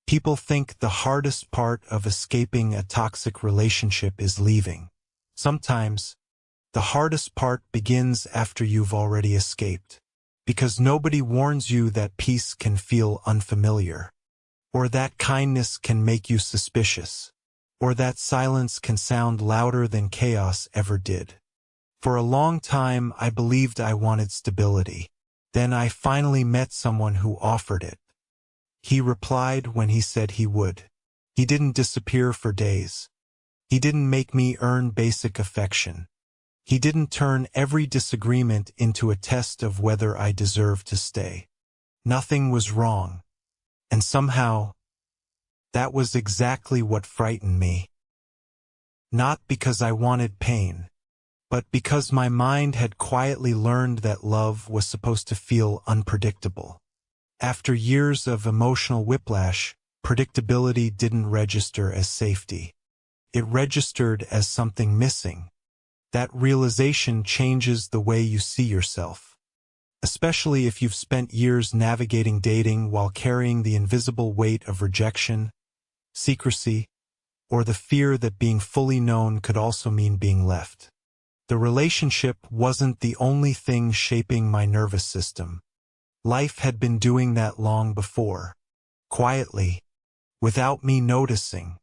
People think the hardest part of escaping a toxic relationship is leaving. Sometimes, the hardest part begins after you've already escaped, because nobody warns you that peace can feel unfamiliar, or that kindness can make you suspicious, or that silence can sound louder than chaos ever did. For a long time, I believed I wanted stability. Then I finally met someone who offered it. He replied when he said he would. He didn't disappear for days. He didn't make me earn basic affection. He didn't turn every disagreement into a test of whether I deserved to stay. Nothing was wrong. And somehow, that was exactly what frightened me. Not because I wanted pain, but because my mind had quietly learned that love was supposed to feel unpredictable. After years of emotional whiplash, predictability didn't register as safety. It registered as something missing. That realization changes the way you see yourself. Especially if you've spent years navigating dating while carrying the invisible weight of rejection, secrecy, or the fear that being fully known could also mean being left. The relationship wasn't the only thing shaping my nervous system. Life had been doing that long before, quietly, without me noticing.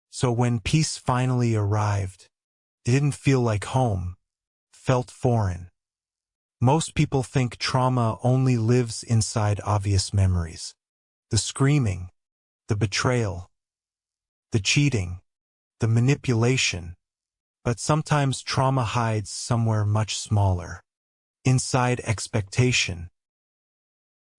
So when peace finally arrived, it didn't feel like home, felt foreign. Most people think trauma only lives inside obvious memories. The screaming, the betrayal, the cheating, the manipulation. But sometimes trauma hides somewhere much smaller. Inside expectation.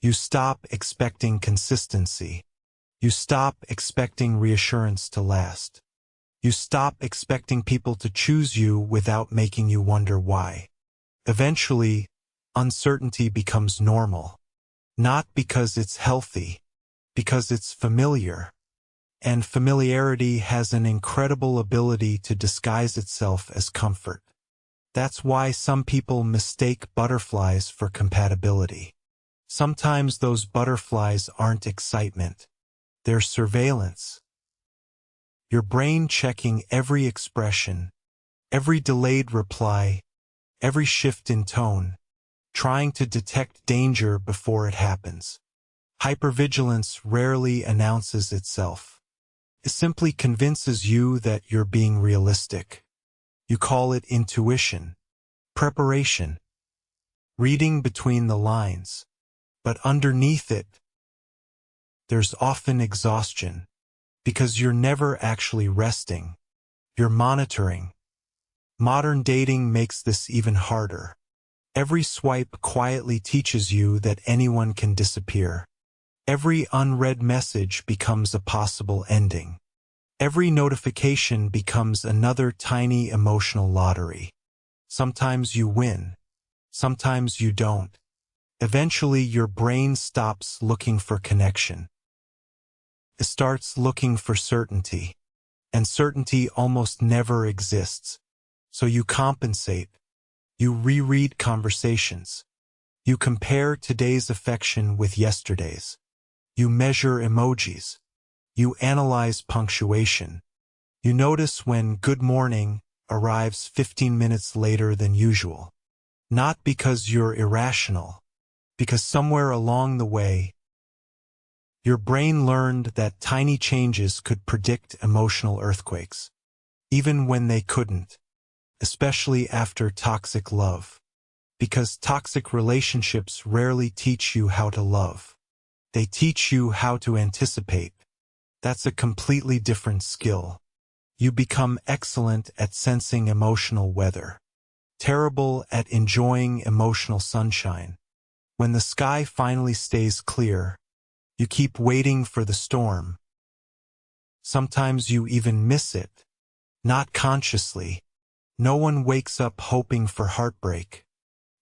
You stop expecting consistency. You stop expecting reassurance to last. You stop expecting people to choose you without making you wonder why. Eventually, uncertainty becomes normal. Not because it's healthy, because it's familiar. And familiarity has an incredible ability to disguise itself as comfort. That's why some people mistake butterflies for compatibility. Sometimes those butterflies aren't excitement. They're surveillance. Your brain checking every expression, every delayed reply, every shift in tone, trying to detect danger before it happens. Hypervigilance rarely announces itself. It simply convinces you that you're being realistic. You call it intuition, preparation, reading between the lines. But underneath it, there's often exhaustion, because you're never actually resting. You're monitoring. Modern dating makes this even harder. Every swipe quietly teaches you that anyone can disappear. Every unread message becomes a possible ending. Every notification becomes another tiny emotional lottery. Sometimes you win. Sometimes you don't. Eventually, your brain stops looking for connection. It starts looking for certainty. And certainty almost never exists. So you compensate. You reread conversations. You compare today's affection with yesterday's. You measure emojis. You analyze punctuation. You notice when good morning arrives 15 minutes later than usual. Not because you're irrational, because somewhere along the way, your brain learned that tiny changes could predict emotional earthquakes, even when they couldn't, especially after toxic love. Because toxic relationships rarely teach you how to love. They teach you how to anticipate. That's a completely different skill. You become excellent at sensing emotional weather, terrible at enjoying emotional sunshine. When the sky finally stays clear, you keep waiting for the storm. Sometimes you even miss it, not consciously. No one wakes up hoping for heartbreak.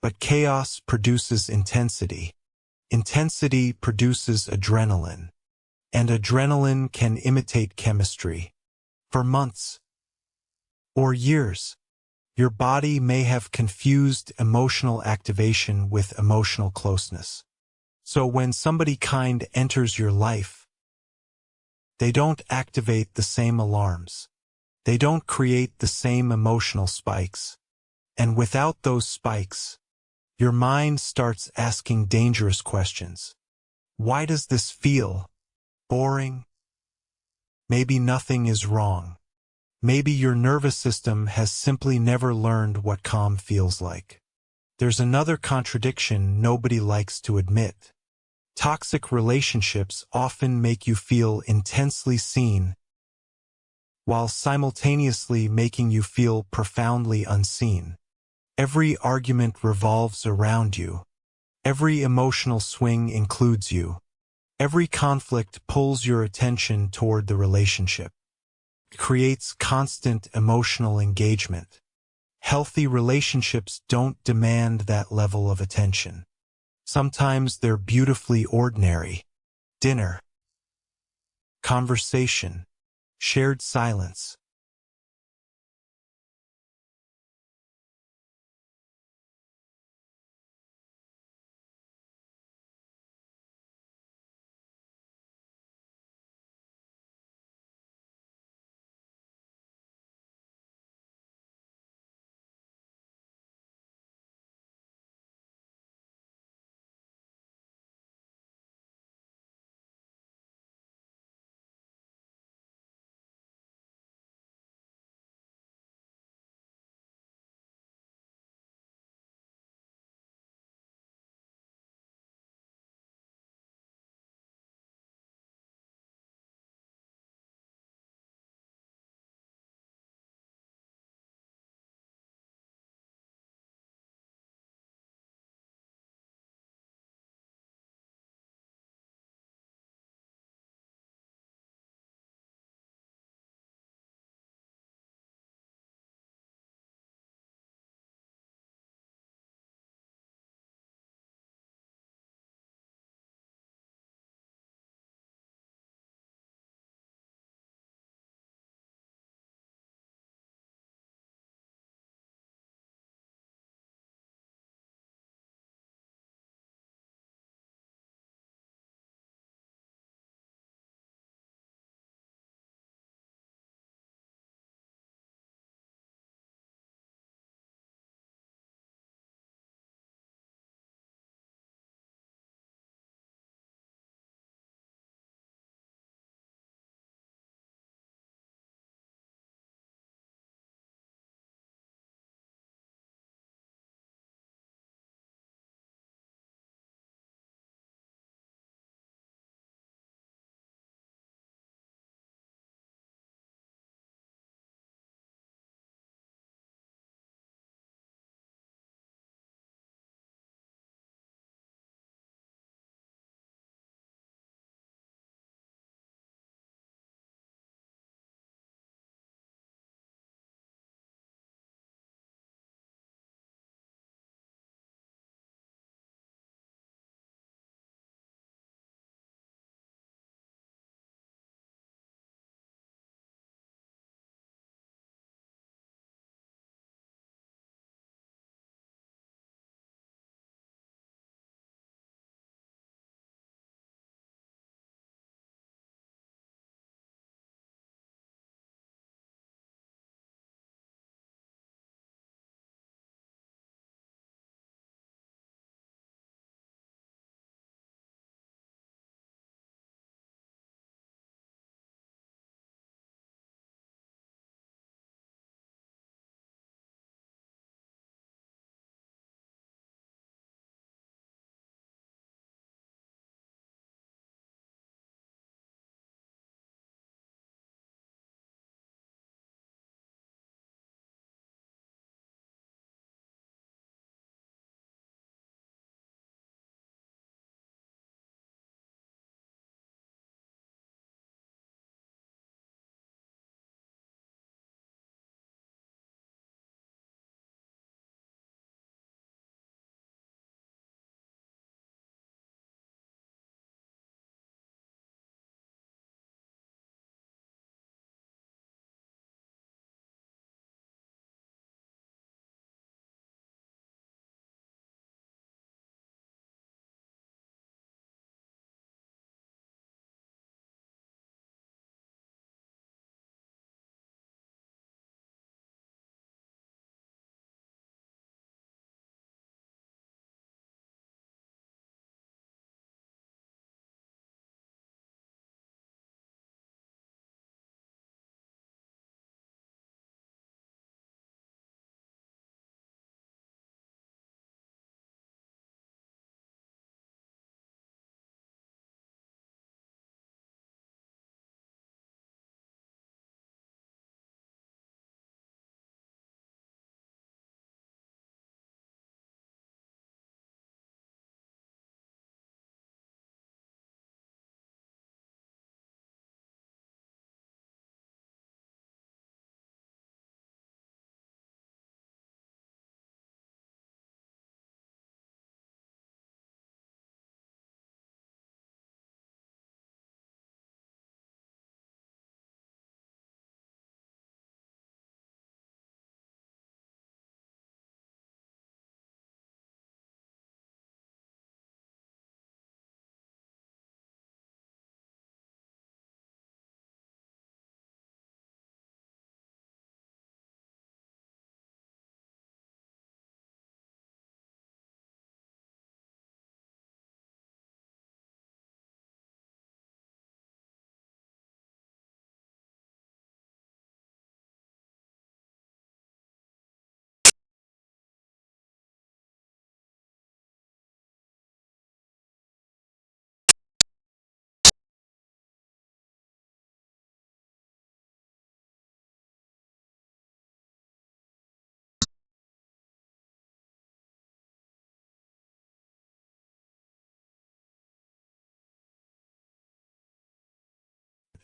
But chaos produces intensity. Intensity produces adrenaline. And adrenaline can imitate chemistry. For months or years, your body may have confused emotional activation with emotional closeness. So when somebody kind enters your life, They don't activate the same alarms. They don't create the same emotional spikes. And without those spikes, your mind starts asking dangerous questions. Why does this feel boring? Maybe nothing is wrong. Maybe your nervous system has simply never learned what calm feels like. There's another contradiction nobody likes to admit. Toxic relationships often make you feel intensely seen, while simultaneously making you feel profoundly unseen. Every argument revolves around you. Every emotional swing includes you. Every conflict pulls your attention toward the relationship. It creates constant emotional engagement. Healthy relationships don't demand that level of attention. Sometimes they're beautifully ordinary. Dinner, conversation, shared silence.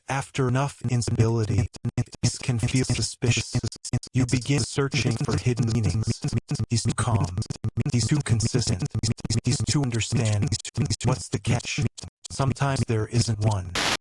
After enough instability, these can feel suspicious. You begin searching for hidden meanings. He's too calm. He's too consistent. He's too understand. What's the catch? Sometimes there isn't one.